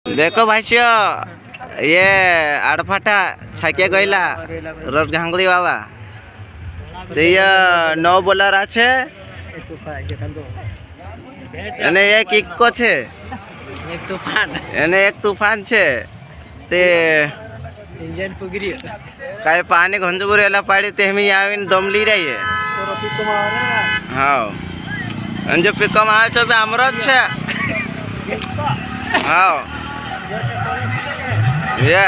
देखो भाइयों, ये आड़फाटा छाकिया गईला रोड घांगरी वाला तो ये 9 बोलर आछे एने एक इक्को छे एने एक तूफान छे ते इंजन पुगरी काय पानी घंजबुरेला पाडी ते हमी आवीन दमली रही है। हाँ અને જો પિકઅપ આવે છે બી આમરો જ છે। હા એ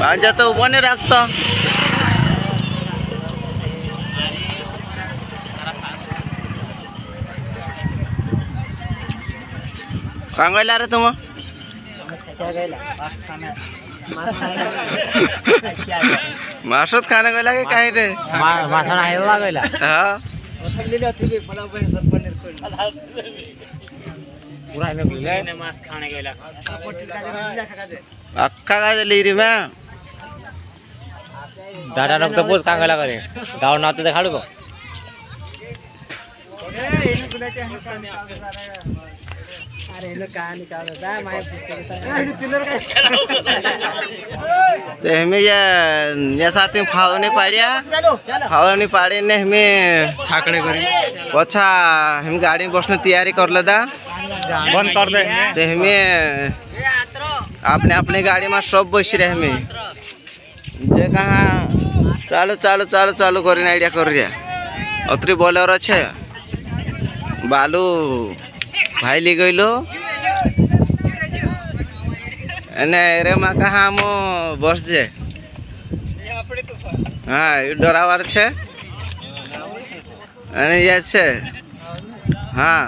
પાંજા તો ઊભો નહીં રાખતો કાં ગયેલા રે તું मासुत खाने गला के काहे रे माथाना हेवा गइला हां पूरा में गइला ने मास खाने गइला अक्का का लीरी में दादा लोग तो बहुत कांगला करे गांव ना तो देखाड़ू को अरे लो कहां निकालो दा माय चिल्लर का ते हमें ये साथ में फावनी पाड़ी ने हमें छाकड़े करी पछा हम गाड़ी में बसने तैयारी कर लेदा बंद कर दे ते हमें अपने अपने गाड़ी में सब बस रहे हमें जे कहाँ चालू चालू चालू चालू करी आइडिया कर रही अतरी बोलेरो छे बालू भाई ली गईलो एने रे मा कहाँ हम बस जे हाँ ये डरावर छे एने ये छे हाँ